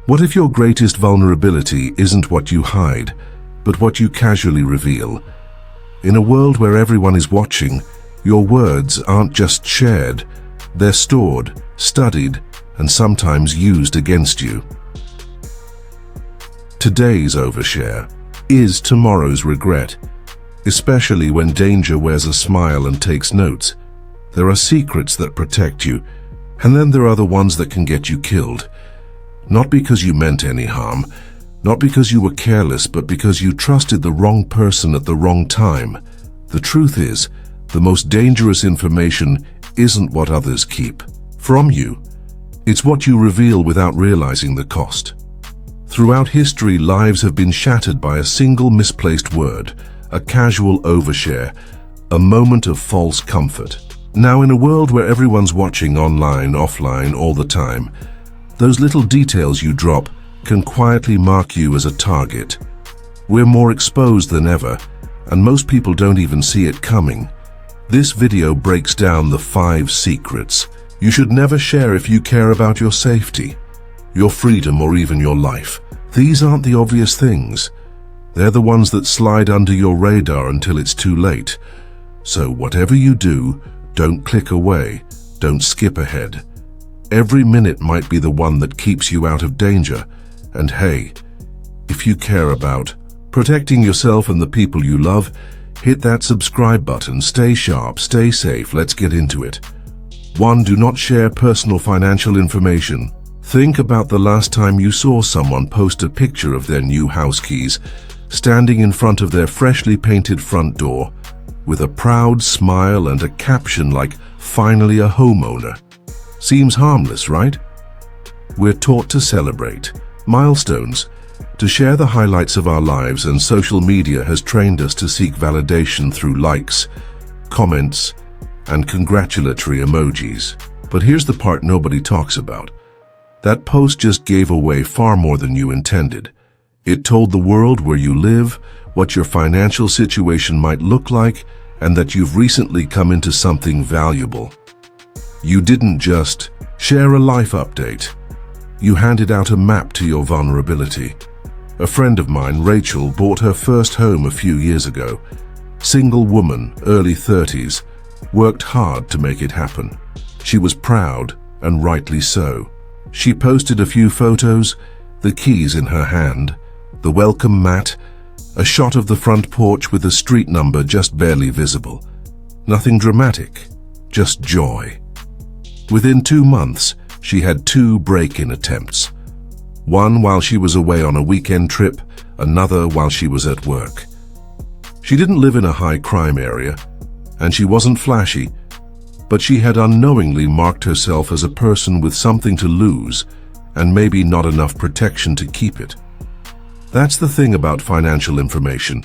What if your greatest vulnerability isn't what you hide, but what you casually reveal? In a world where everyone is watching, your words aren't just shared, they're stored, studied, and sometimes used against you. Today's overshare is tomorrow's regret, especially when danger wears a smile and takes notes. There are secrets that protect you, and then there are the ones that can get you killed. Not because you meant any harm, not because you were careless, but because you trusted the wrong person at the wrong time. The truth is, the most dangerous information isn't what others keep from you. It's what you reveal without realizing the cost. Throughout history, lives have been shattered by a single misplaced word, a casual overshare, a moment of false comfort. Now, in a world where everyone's watching online, offline, all the time, those little details you drop can quietly mark you as a target. We're more exposed than ever, and most people don't even see it coming. This video breaks down the 5 secrets you should never share if you care about your safety, your freedom, or even your life. These aren't the obvious things. They're the ones that slide under your radar until it's too late. So whatever you do, don't click away, don't skip ahead. Every minute might be the one that keeps you out of danger. And hey, if you care about protecting yourself and the people you love, hit that subscribe button. Stay sharp, stay safe, let's get into it. 1. Do not share personal financial information. Think about the last time you saw someone post a picture of their new house keys, standing in front of their freshly painted front door, with a proud smile and a caption like, "Finally a homeowner." Seems harmless, right? We're taught to celebrate milestones, to share the highlights of our lives, and social media has trained us to seek validation through likes, comments, and congratulatory emojis. But here's the part nobody talks about. That post just gave away far more than you intended. It told the world where you live, what your financial situation might look like, and that you've recently come into something valuable. You didn't just share a life update. You handed out a map to your vulnerability. A friend of mine, Rachel, bought her first home a few years ago. Single woman, early 30s, worked hard to make it happen. She was proud, and rightly so. She posted a few photos, the keys in her hand, the welcome mat, a shot of the front porch with a street number just barely visible. Nothing dramatic, just joy. Within 2 months, she had 2 break-in attempts. One while she was away on a weekend trip, another while she was at work. She didn't live in a high-crime area, and she wasn't flashy, but she had unknowingly marked herself as a person with something to lose and maybe not enough protection to keep it. That's the thing about financial information.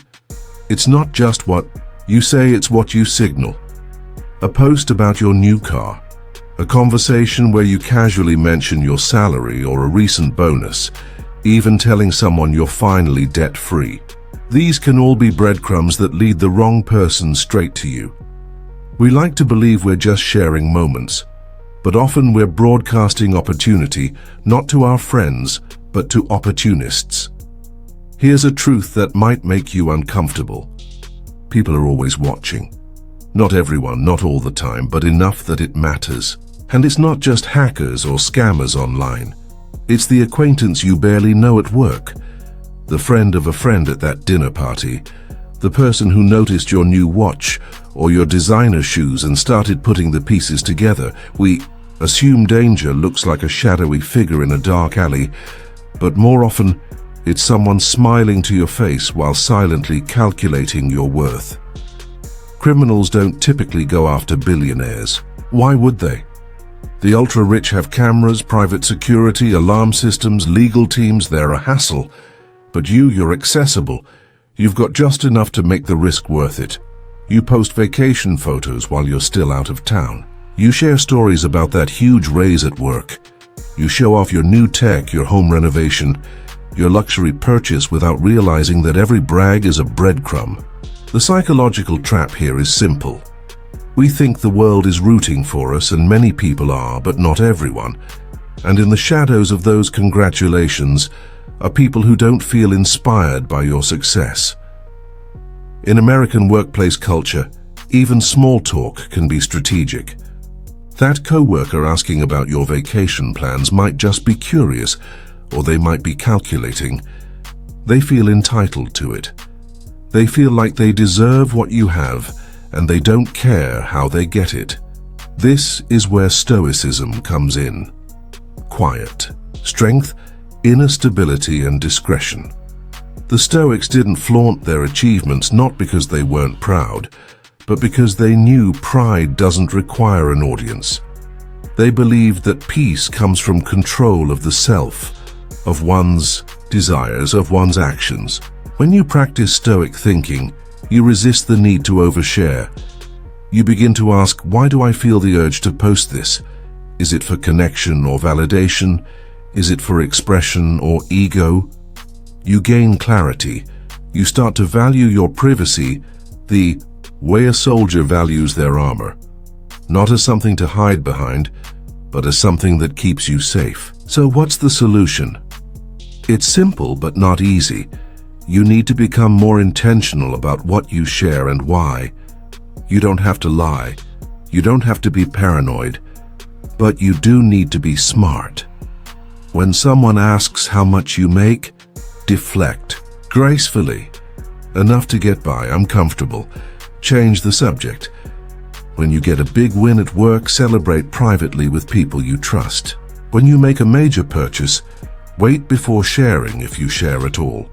It's not just what you say, it's what you signal. A post about your new car, a conversation where you casually mention your salary or a recent bonus, even telling someone you're finally debt-free. These can all be breadcrumbs that lead the wrong person straight to you. We like to believe we're just sharing moments, but often we're broadcasting opportunity, not to our friends, but to opportunists. Here's a truth that might make you uncomfortable. People are always watching. Not everyone, not all the time, but enough that it matters. And it's not just hackers or scammers online. It's the acquaintance you barely know at work, the friend of a friend at that dinner party, the person who noticed your new watch or your designer shoes and started putting the pieces together. We assume danger looks like a shadowy figure in a dark alley, but more often, it's someone smiling to your face while silently calculating your worth. Criminals don't typically go after billionaires. Why would they? The ultra-rich have cameras, private security, alarm systems, legal teams. They're a hassle. But you're accessible. You've got just enough to make the risk worth it. You post vacation photos while you're still out of town. You share stories about that huge raise at work. You show off your new tech, your home renovation, your luxury purchase without realizing that every brag is a breadcrumb. The psychological trap here is simple. We think the world is rooting for us, and many people are, but not everyone. And in the shadows of those congratulations are people who don't feel inspired by your success. In American workplace culture, even small talk can be strategic. That coworker asking about your vacation plans might just be curious, or they might be calculating. They feel entitled to it. They feel like they deserve what you have, and they don't care how they get it. This is where Stoicism comes in. Quiet, strength, inner stability, and discretion. The Stoics didn't flaunt their achievements not because they weren't proud, but because they knew pride doesn't require an audience. They believed that peace comes from control of the self, of one's desires, of one's actions. When you practice Stoic thinking, you resist the need to overshare. You begin to ask, why do I feel the urge to post this? Is it for connection or validation? Is it for expression or ego? You gain clarity. You start to value your privacy the way a soldier values their armor. Not as something to hide behind, but as something that keeps you safe. So what's the solution? It's simple but not easy. You need to become more intentional about what you share and why. You don't have to lie. You don't have to be paranoid. But you do need to be smart. When someone asks how much you make, deflect gracefully. Enough to get by, I'm comfortable. Change the subject. When you get a big win at work, celebrate privately with people you trust. When you make a major purchase, wait before sharing if you share at all.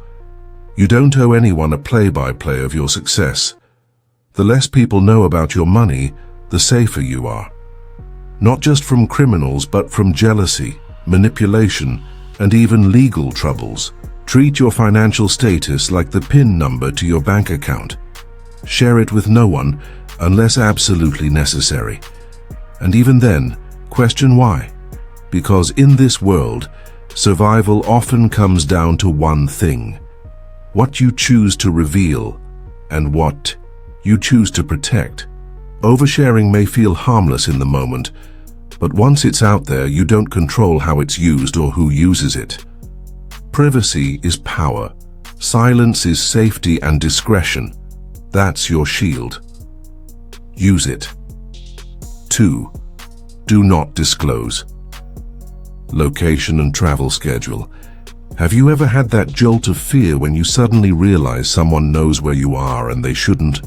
You don't owe anyone a play-by-play of your success. The less people know about your money, the safer you are. Not just from criminals, but from jealousy, manipulation, and even legal troubles. Treat your financial status like the PIN number to your bank account. Share it with no one unless absolutely necessary. And even then, question why. Because in this world, survival often comes down to one thing: what you choose to reveal and what you choose to protect. Oversharing may feel harmless in the moment, but once it's out there, you don't control how it's used or who uses it. Privacy is power. Silence is safety and discretion. That's your shield. Use it. 2. Do not disclose. Location and travel schedule. Have you ever had that jolt of fear when you suddenly realize someone knows where you are and they shouldn't?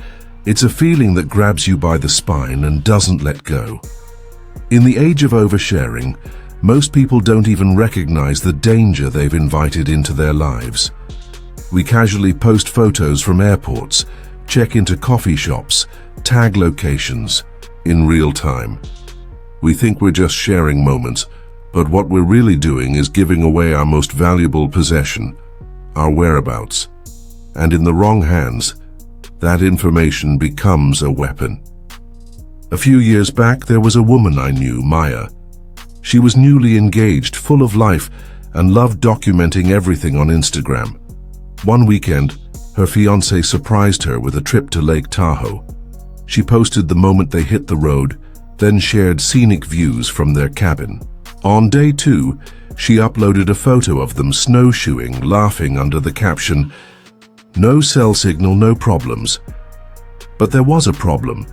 It's a feeling that grabs you by the spine and doesn't let go. In the age of oversharing, most people don't even recognize the danger they've invited into their lives. We casually post photos from airports, check into coffee shops, tag locations in real time. We think we're just sharing moments, but what we're really doing is giving away our most valuable possession, our whereabouts. And in the wrong hands, that information becomes a weapon. A few years back, there was a woman I knew, Maya. She was newly engaged, full of life, and loved documenting everything on Instagram. One weekend, her fiancé surprised her with a trip to Lake Tahoe. She posted the moment they hit the road, then shared scenic views from their cabin. On day 2, she uploaded a photo of them snowshoeing, laughing under the caption, "No cell signal, no problems." But there was a problem.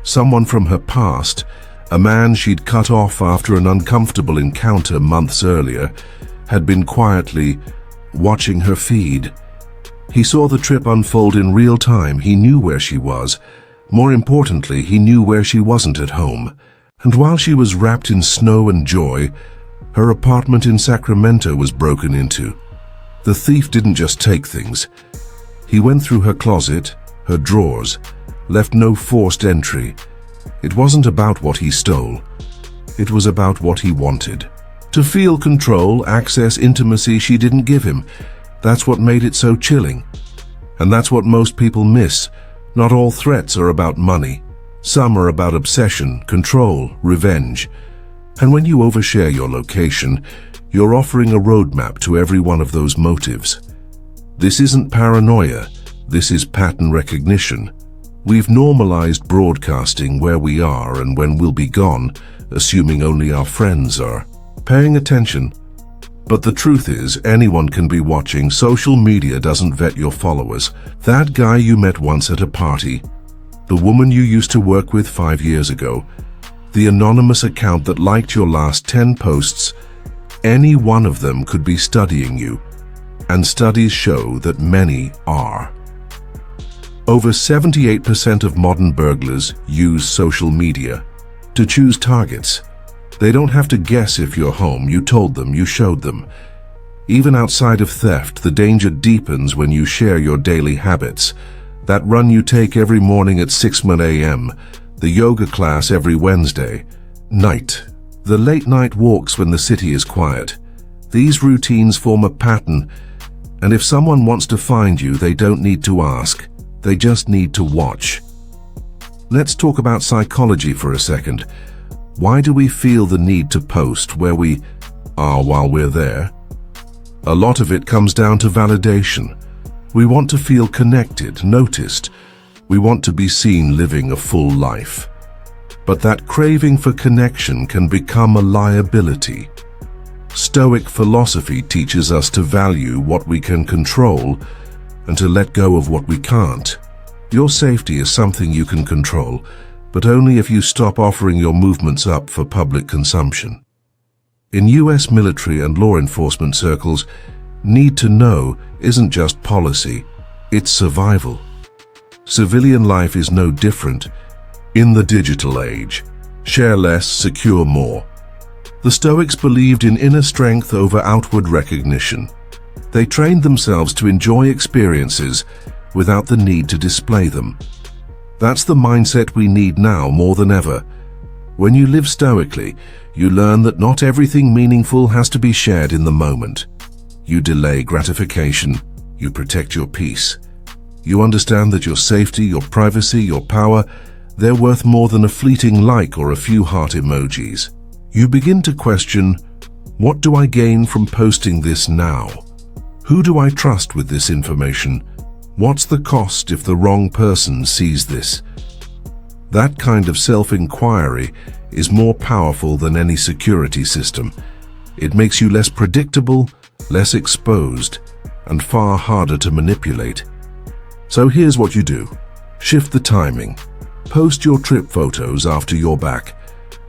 Someone from her past, a man she'd cut off after an uncomfortable encounter months earlier, had been quietly watching her feed. He saw the trip unfold in real time. He knew where she was. More importantly, he knew where she wasn't at home. And while she was wrapped in snow and joy, her apartment in Sacramento was broken into. The thief didn't just take things. He went through her closet, her drawers, left no forced entry. It wasn't about what he stole. It was about what he wanted. To feel control, access, intimacy she didn't give him. That's what made it so chilling. And that's what most people miss. Not all threats are about money. Some are about obsession, control, revenge. And when you overshare your location, you're offering a roadmap to every one of those motives. This isn't paranoia. This is pattern recognition. We've normalized broadcasting where we are and when we'll be gone, assuming only our friends are. paying attention. But the truth is, anyone can be watching. Social media doesn't vet your followers. That guy you met once at a party, the woman you used to work with 5 years ago, the anonymous account that liked your last 10 posts, any one of them could be studying you, and studies show that many are. Over 78% of modern burglars use social media to choose targets. They don't have to guess if you're home. You told them, you showed them. Even outside of theft, the danger deepens when you share your daily habits. That run you take every morning at 6 a.m., the yoga class every Wednesday night, the late night walks when the city is quiet. These routines form a pattern, and if someone wants to find you, they don't need to ask. They just need to watch. Let's talk about psychology for a second. Why do we feel the need to post where we are while we're there? A lot of it comes down to validation. We want to feel connected, noticed. We want to be seen living a full life. But that craving for connection can become a liability. Stoic philosophy teaches us to value what we can control and to let go of what we can't. Your safety is something you can control, but only if you stop offering your movements up for public consumption. In US military and law enforcement circles, need to know isn't just policy, it's survival. Civilian life is no different. In the digital age, share less, secure more. The Stoics believed in inner strength over outward recognition. They trained themselves to enjoy experiences without the need to display them. That's the mindset we need now more than ever. When you live stoically, you learn that not everything meaningful has to be shared in the moment. You delay gratification. You protect your peace. You understand that your safety, your privacy, your power, they're worth more than a fleeting like or a few heart emojis. You begin to question, what do I gain from posting this now? Who do I trust with this information? What's the cost if the wrong person sees this? That kind of self-inquiry is more powerful than any security system. It makes you less predictable, less exposed, and far harder to manipulate. So here's what you do. Shift the timing. Post your trip photos after you're back.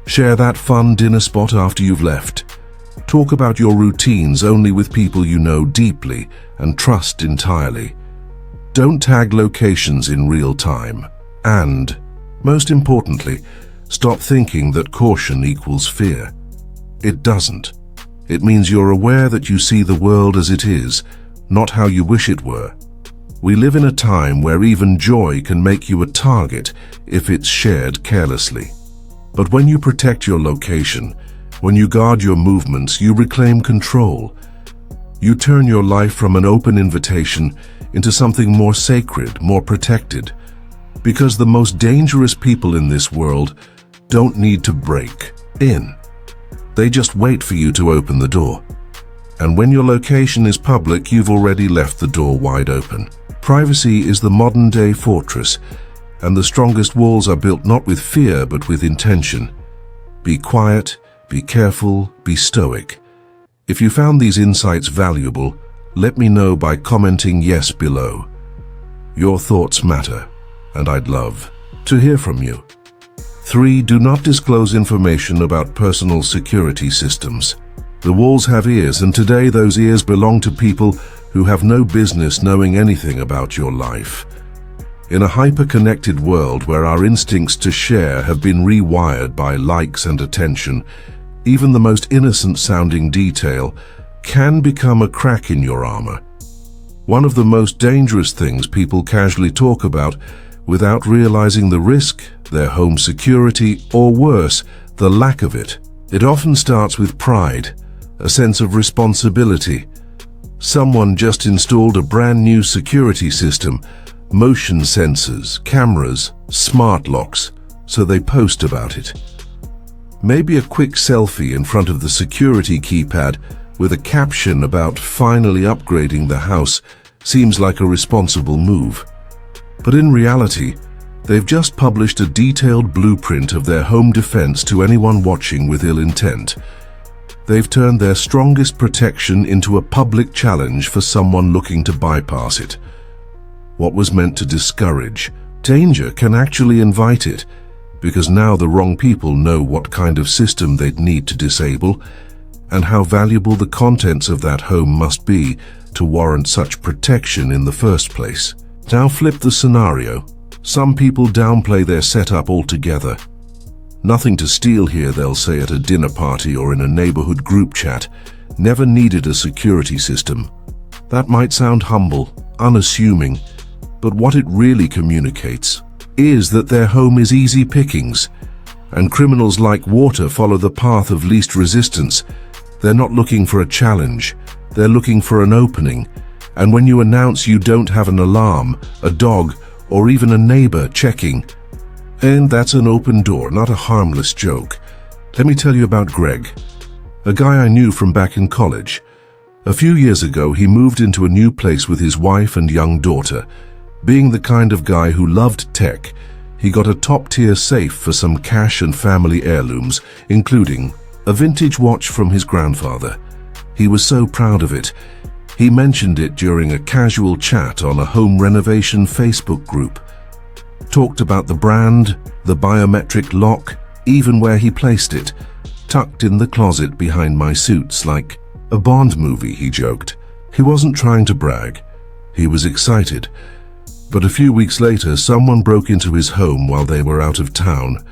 Share that fun dinner spot after you've left. Talk about your routines only with people you know deeply and trust entirely. Don't tag locations in real time. And, most importantly, stop thinking that caution equals fear. It doesn't. It means you're aware that you see the world as it is, not how you wish it were. We live in a time where even joy can make you a target if it's shared carelessly. But when you protect your location, when you guard your movements, you reclaim control. You turn your life from an open invitation into something more sacred, more protected. Because the most dangerous people in this world don't need to break in. They just wait for you to open the door. And when your location is public, you've already left the door wide open. Privacy is the modern-day fortress, and the strongest walls are built not with fear but with intention. Be quiet, be careful, be stoic. If you found these insights valuable, let me know by commenting yes below. Your thoughts matter, and I'd love to hear from you. 3. Do not disclose information about personal security systems. The walls have ears, and today those ears belong to people who have no business knowing anything about your life. In a hyper-connected world where our instincts to share have been rewired by likes and attention, even the most innocent-sounding detail can become a crack in your armor. One of the most dangerous things people casually talk about without realizing the risk, their home security, or worse, the lack of it. It often starts with pride, a sense of responsibility. Someone just installed a brand new security system, motion sensors, cameras, smart locks, so they post about it. Maybe a quick selfie in front of the security keypad with a caption about finally upgrading the house seems like a responsible move. But in reality, they've just published a detailed blueprint of their home defense to anyone watching with ill intent. They've turned their strongest protection into a public challenge for someone looking to bypass it. What was meant to discourage danger can actually invite it, because now the wrong people know what kind of system they'd need to disable and how valuable the contents of that home must be to warrant such protection in the first place. Now flip the scenario. Some people downplay their setup altogether. Nothing to steal here, they'll say at a dinner party or in a neighborhood group chat. Never needed a security system. That might sound humble, unassuming, but what it really communicates is that their home is easy pickings, and criminals like water follow the path of least resistance. They're not looking for a challenge, they're looking for an opening, and when you announce you don't have an alarm, a dog, or even a neighbor checking, and that's an open door, not a harmless joke. Let me tell you about Greg, a guy I knew from back in college. A few years ago, he moved into a new place with his wife and young daughter. Being the kind of guy who loved tech, he got a top-tier safe for some cash and family heirlooms, including a vintage watch from his grandfather. He was so proud of it. He mentioned it during a casual chat on a home renovation Facebook group. Talked about the brand, the biometric lock, even where he placed it, tucked in the closet behind my suits like a Bond movie, he joked. He wasn't trying to brag. He was excited. But a few weeks later, someone broke into his home while they were out of town.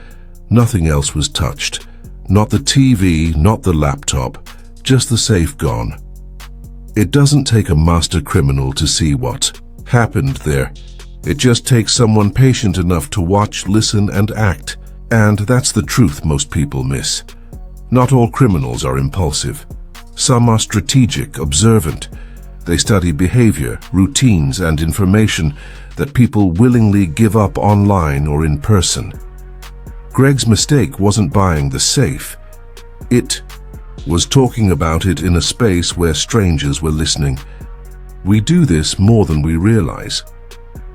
Nothing else was touched. Not the TV, not the laptop, just the safe gone. It doesn't take a master criminal to see what happened there. It just takes someone patient enough to watch, listen, and act. And that's the truth most people miss. Not all criminals are impulsive. Some are strategic, observant. They study behavior, routines, and information that people willingly give up online or in person. Greg's mistake wasn't buying the safe. It was talking about it in a space where strangers were listening. We do this more than we realize.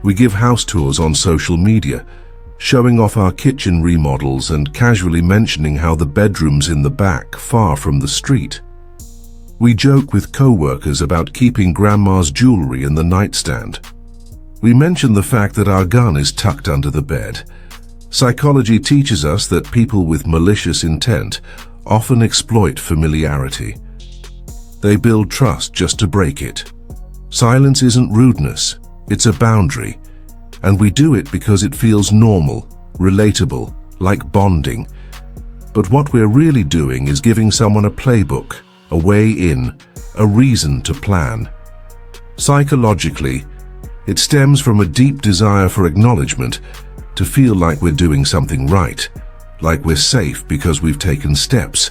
We give house tours on social media, showing off our kitchen remodels and casually mentioning how the bedroom's in the back, far from the street. We joke with co-workers about keeping grandma's jewelry in the nightstand. We mention the fact that our gun is tucked under the bed. Psychology teaches us that people with malicious intent often exploit familiarity. They build trust just to break it. Silence isn't rudeness, it's a boundary. And we do it because it feels normal, relatable, like bonding. But what we're really doing is giving someone a playbook, a way in, a reason to plan. Psychologically, it stems from a deep desire for acknowledgement, to feel like we're doing something right, like we're safe because we've taken steps.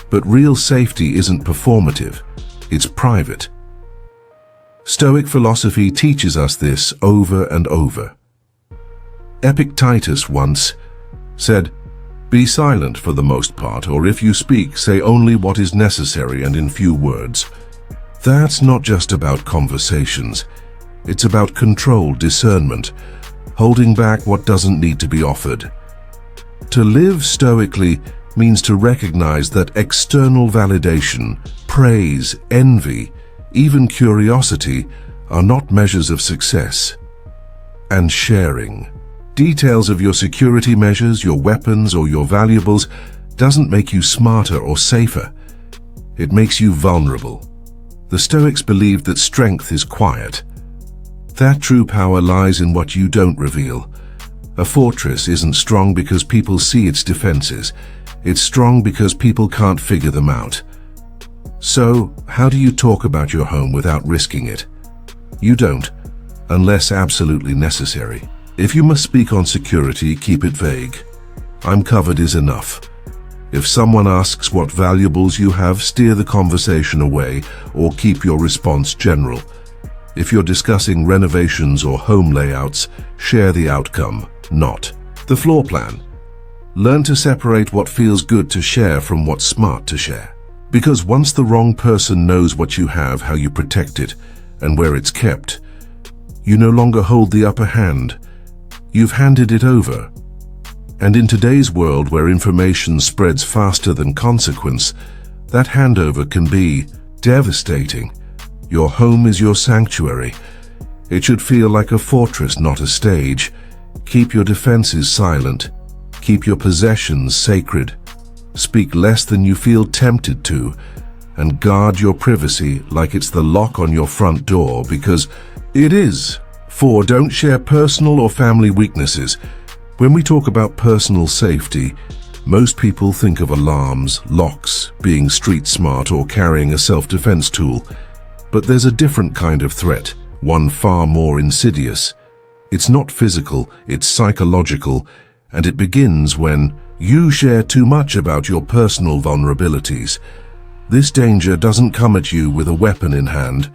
But real safety isn't performative, it's private. Stoic philosophy teaches us this over and over. Epictetus once said, "Be silent for the most part, or if you speak, say only what is necessary and in few words." That's not just about conversations. It's about control, discernment, holding back what doesn't need to be offered. To live stoically means to recognize that external validation, praise, envy, even curiosity are not measures of success. And sharing details of your security measures, your weapons, or your valuables doesn't make you smarter or safer. It makes you vulnerable. The Stoics believed that strength is quiet. That true power lies in what you don't reveal. A fortress isn't strong because people see its defenses. It's strong because people can't figure them out. So, how do you talk about your home without risking it? You don't, unless absolutely necessary. If you must speak on security, keep it vague. "I'm covered" is enough. If someone asks what valuables you have, steer the conversation away or keep your response general. If you're discussing renovations or home layouts, share the outcome, not the floor plan. Learn to separate what feels good to share from what's smart to share. Because once the wrong person knows what you have, how you protect it, and where it's kept, you no longer hold the upper hand. You've handed it over. And in today's world where information spreads faster than consequence, That handover can be devastating. Your home is your sanctuary. It should feel like a fortress, not a stage. Keep your defenses silent. Keep your possessions sacred. Speak less than you feel tempted to, and guard your privacy like it's the lock on your front door, because it is. 4. Don't share personal or family weaknesses. When we talk about personal safety, most people think of alarms, locks, being street smart, or carrying a self-defense tool. But there's a different kind of threat, one far more insidious. It's not physical, it's psychological, and it begins when you share too much about your personal vulnerabilities. This danger doesn't come at you with a weapon in hand.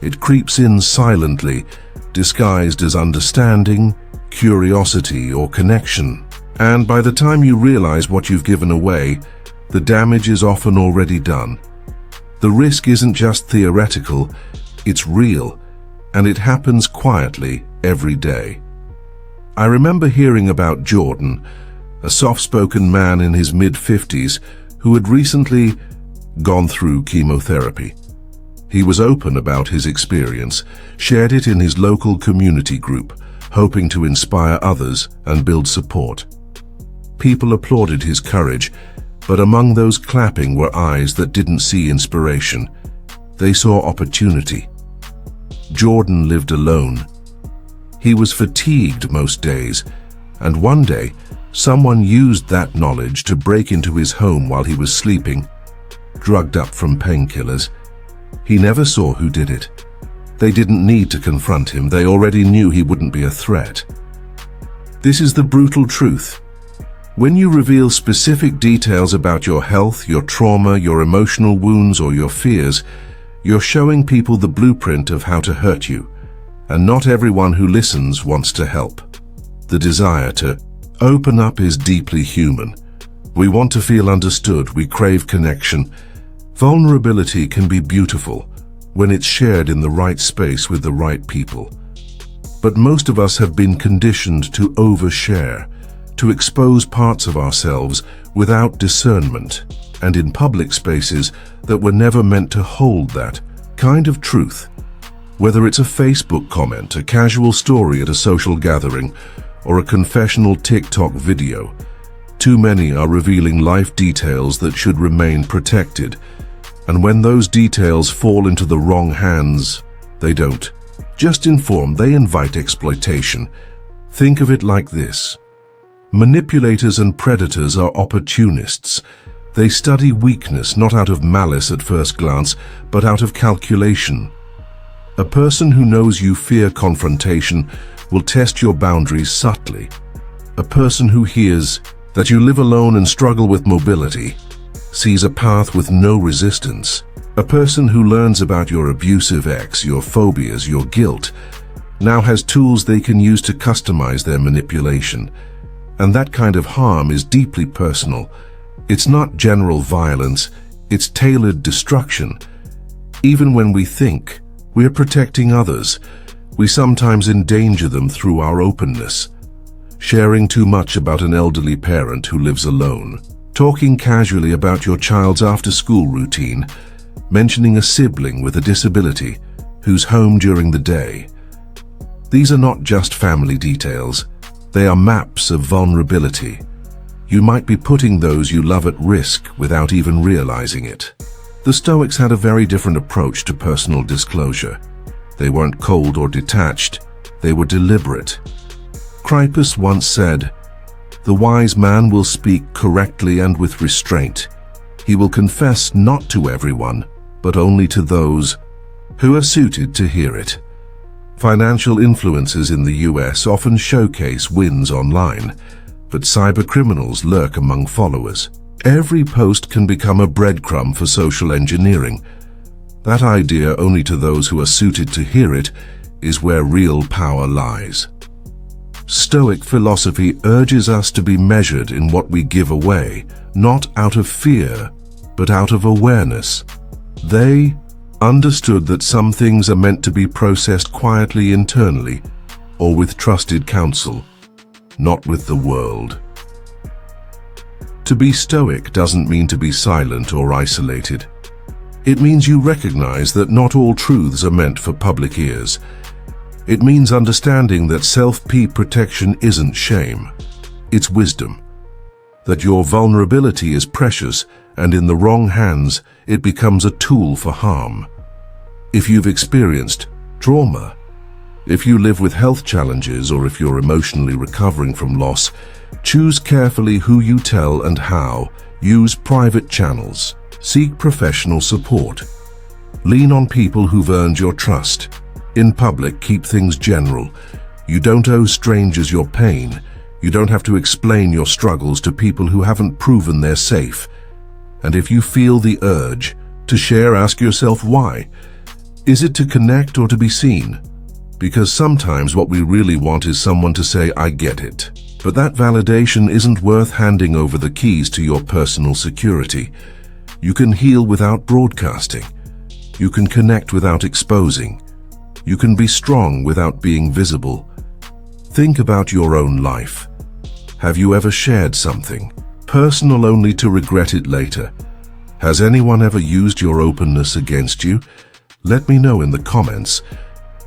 It creeps in silently, disguised as understanding, curiosity, or connection. And by the time you realize what you've given away, the damage is often already done. The risk isn't just theoretical, it's real, and it happens quietly every day. I remember hearing about Jordan, a soft-spoken man in his mid-50s who had recently gone through chemotherapy. He was open about his experience, shared it in his local community group, hoping to inspire others and build support. People applauded his courage, but among those clapping were eyes that didn't see inspiration. They saw opportunity. Jordan lived alone. He was fatigued most days, and one day, someone used that knowledge to break into his home while he was sleeping, drugged up from painkillers. He never saw who did it. They didn't need to confront him. They already knew he wouldn't be a threat. This is the brutal truth. When you reveal specific details about your health, your trauma, your emotional wounds, or your fears, you're showing people the blueprint of how to hurt you. And not everyone who listens wants to help. The desire to open up is deeply human. We want to feel understood. We crave connection. Vulnerability can be beautiful when it's shared in the right space with the right people. But most of us have been conditioned to overshare, to expose parts of ourselves without discernment, and in public spaces that were never meant to hold that kind of truth. Whether it's a Facebook comment, a casual story at a social gathering, or a confessional TikTok video, too many are revealing life details that should remain protected. And when those details fall into the wrong hands, they don't just inform, they invite exploitation. Think of it like this. Manipulators and predators are opportunists. They study weakness not out of malice at first glance, but out of calculation. A person who knows you fear confrontation will test your boundaries subtly. A person who hears that you live alone and struggle with mobility sees a path with no resistance. A person who learns about your abusive ex, your phobias, your guilt, now has tools they can use to customize their manipulation. And that kind of harm is deeply personal. It's not general violence, it's tailored destruction. Even when we think we're protecting others, we sometimes endanger them through our openness. Sharing too much about an elderly parent who lives alone, talking casually about your child's after-school routine, mentioning a sibling with a disability who's home during the day. These are not just family details, they are maps of vulnerability. You might be putting those you love at risk without even realizing it. The Stoics had a very different approach to personal disclosure. They weren't cold or detached, they were deliberate. Chrypus once said, "The wise man will speak correctly and with restraint. He will confess not to everyone, but only to those who are suited to hear it." Financial influencers in the US often showcase wins online, but cybercriminals lurk among followers. Every post can become a breadcrumb for social engineering. That idea, only to those who are suited to hear it, is where real power lies. Stoic philosophy urges us to be measured in what we give away, not out of fear, but out of awareness. They understood that some things are meant to be processed quietly internally, or with trusted counsel, not with the world. To be stoic doesn't mean to be silent or isolated. It means you recognize that not all truths are meant for public ears. It means understanding that self-protection isn't shame, it's wisdom. That your vulnerability is precious, and in the wrong hands, it becomes a tool for harm. If you've experienced trauma, if you live with health challenges, or if you're emotionally recovering from loss, choose carefully who you tell and how. Use private channels. Seek professional support. Lean on people who've earned your trust. In public, keep things general. You don't owe strangers your pain. You don't have to explain your struggles to people who haven't proven they're safe. And if you feel the urge to share, ask yourself why. Is it to connect or to be seen? Because sometimes what we really want is someone to say, "I get it." But that validation isn't worth handing over the keys to your personal security. You can heal without broadcasting. You can connect without exposing. You can be strong without being visible. Think about your own life. Have you ever shared something, personal only to regret it later? Has anyone ever used your openness against you? Let me know in the comments.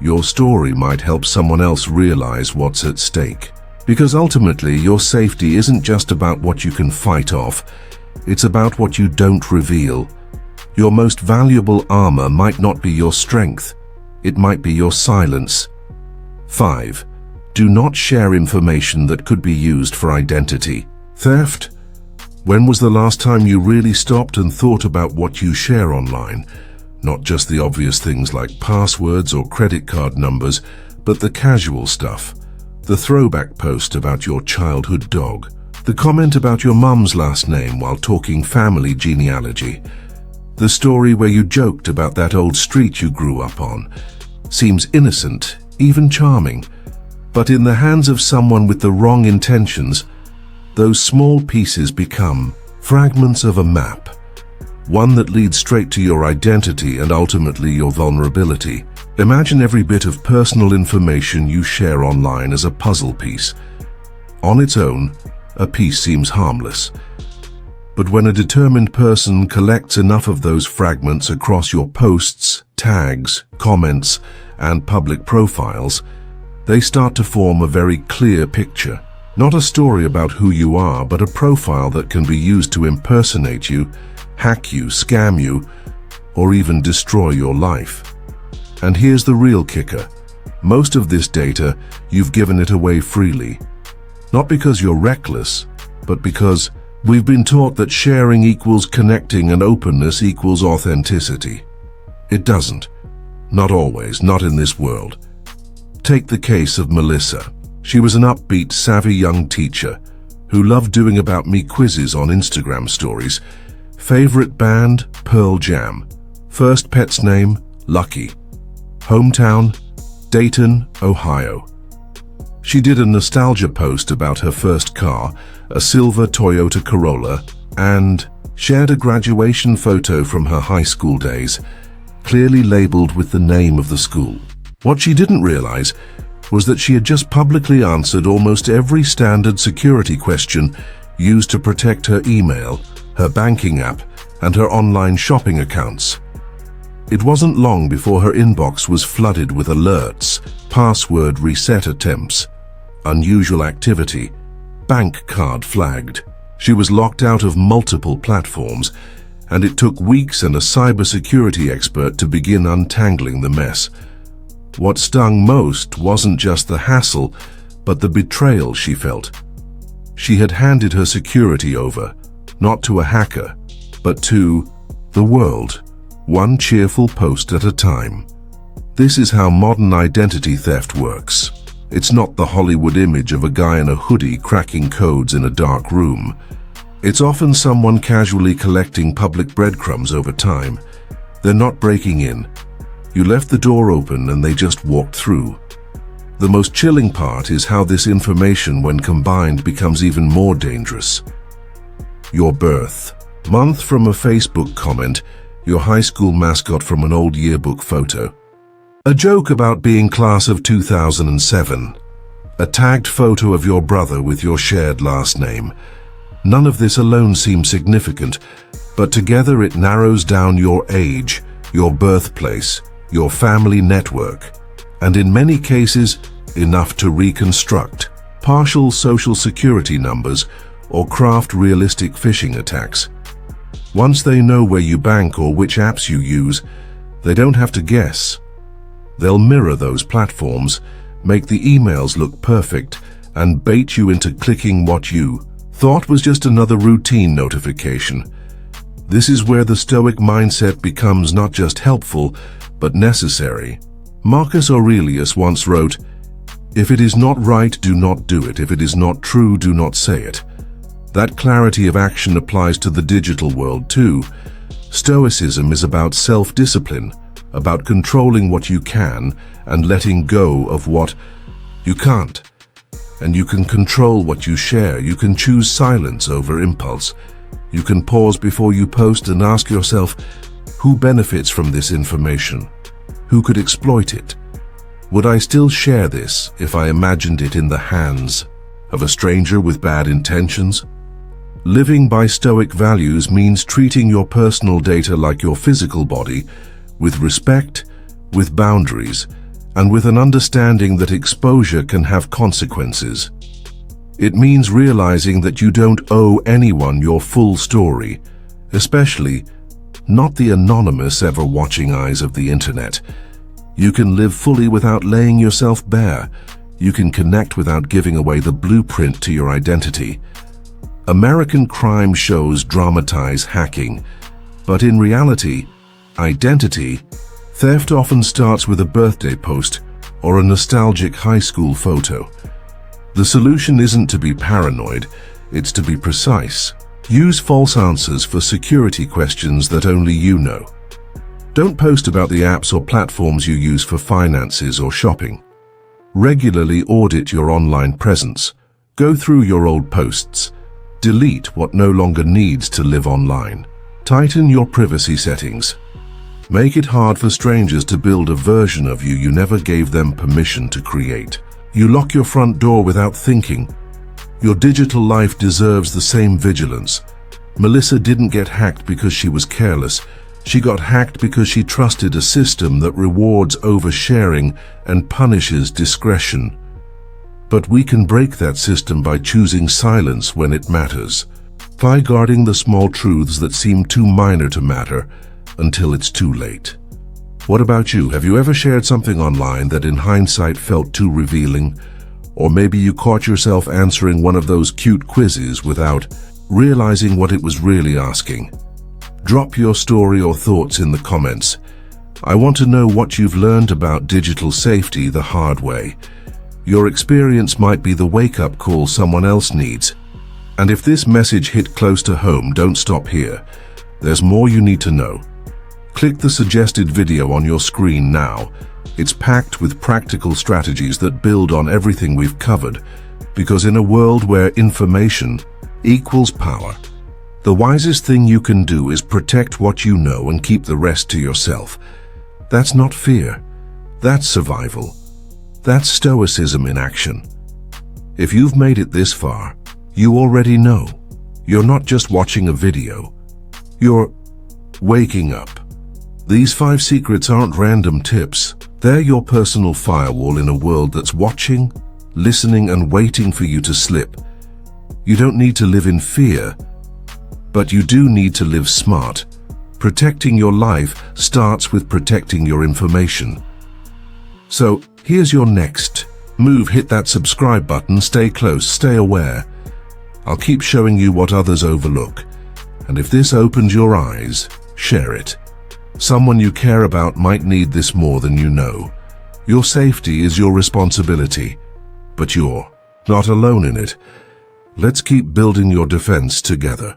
Your story might help someone else realize what's at stake. Because ultimately, your safety isn't just about what you can fight off. It's about what you don't reveal. Your most valuable armor might not be your strength. It might be your silence. 5. Do not share information that could be used for identity theft. When was the last time you really stopped and thought about what you share online? Not just the obvious things like passwords or credit card numbers, but the casual stuff. The throwback post about your childhood dog. The comment about your mum's last name while talking family genealogy. The story where you joked about that old street you grew up on. Seems innocent, even charming. But in the hands of someone with the wrong intentions, those small pieces become fragments of a map. One that leads straight to your identity and ultimately your vulnerability. Imagine every bit of personal information you share online as a puzzle piece. On its own, a piece seems harmless. But when a determined person collects enough of those fragments across your posts, tags, comments, and public profiles, they start to form a very clear picture. Not a story about who you are, but a profile that can be used to impersonate you, hack you, scam you, or even destroy your life. And here's the real kicker. Most of this data, you've given it away freely. Not because you're reckless, but because we've been taught that sharing equals connecting and openness equals authenticity. It doesn't. Not always, not in this world. Take the case of Melissa. She was an upbeat, savvy young teacher who loved doing about me quizzes on Instagram stories. Favorite band, Pearl Jam. First pet's name, Lucky. Hometown, Dayton, Ohio. She did a nostalgia post about her first car, a silver Toyota Corolla, and shared a graduation photo from her high school days, clearly labeled with the name of the school. What she didn't realize was that she had just publicly answered almost every standard security question used to protect her email, her banking app, and her online shopping accounts. It wasn't long before her inbox was flooded with alerts, password reset attempts, unusual activity, bank card flagged. She was locked out of multiple platforms, and it took weeks and a cybersecurity expert to begin untangling the mess. What stung most wasn't just the hassle, but the betrayal she felt. She had handed her security over, not to a hacker, but to the world, one cheerful post at a time. This is how modern identity theft works. It's not the Hollywood image of a guy in a hoodie cracking codes in a dark room. It's often someone casually collecting public breadcrumbs over time. They're not breaking in. You left the door open and they just walked through. The most chilling part is how this information, when combined, becomes even more dangerous. Your birth month from a Facebook comment, your high school mascot from an old yearbook photo, a joke about being class of 2007, a tagged photo of your brother with your shared last name. None of this alone seems significant, but together it narrows down your age, your birthplace, your family network, and in many cases, enough to reconstruct partial social security numbers or craft realistic phishing attacks. Once they know where you bank or which apps you use, they don't have to guess. They'll mirror those platforms, make the emails look perfect, and bait you into clicking what you thought was just another routine notification. This is where the Stoic mindset becomes not just helpful, but necessary. Marcus Aurelius once wrote, "If it is not right, do not do it. If it is not true, do not say it." That clarity of action applies to the digital world too. Stoicism is about self-discipline, about controlling what you can and letting go of what you can't. And you can control what you share. You can choose silence over impulse. You can pause before you post and ask yourself, who benefits from this information? Who could exploit it? Would I still share this if I imagined it in the hands of a stranger with bad intentions? Living by Stoic values means treating your personal data like your physical body, with respect, with boundaries, and with an understanding that exposure can have consequences. It means realizing that you don't owe anyone your full story, especially not the anonymous, ever-watching eyes of the internet. You can live fully without laying yourself bare. You can connect without giving away the blueprint to your identity. American crime shows dramatize hacking, but in reality, identity theft often starts with a birthday post or a nostalgic high school photo. The solution isn't to be paranoid, it's to be precise. Use false answers for security questions that only you know. Don't post about the apps or platforms you use for finances or shopping. Regularly audit your online presence. Go through your old posts. Delete what no longer needs to live online. Tighten your privacy settings. Make it hard for strangers to build a version of you never gave them permission to create. You lock your front door without thinking. Your digital life deserves the same vigilance. Melissa didn't get hacked because she was careless. She got hacked because she trusted a system that rewards oversharing and punishes discretion. But we can break that system by choosing silence when it matters, by guarding the small truths that seem too minor to matter until it's too late. What about you? Have you ever shared something online that in hindsight felt too revealing? Or maybe you caught yourself answering one of those cute quizzes without realizing what it was really asking? Drop your story or thoughts in the comments. I want to know what you've learned about digital safety the hard way. Your experience might be the wake-up call someone else needs. And if this message hit close to home, don't stop here. There's more you need to know. Click the suggested video on your screen now. It's packed with practical strategies that build on everything we've covered, because in a world where information equals power, the wisest thing you can do is protect what you know and keep the rest to yourself. That's not fear. That's survival. That's Stoicism in action. If you've made it this far, you already know. You're not just watching a video. You're waking up. These 5 secrets aren't random tips. They're your personal firewall in a world that's watching, listening, and waiting for you to slip. You don't need to live in fear, but you do need to live smart. Protecting your life starts with protecting your information. So, here's your next move. Hit that subscribe button, stay close, stay aware. I'll keep showing you what others overlook. And if this opens your eyes, share it. Someone you care about might need this more than you know. Your safety is your responsibility, but you're not alone in it. Let's keep building your defense together.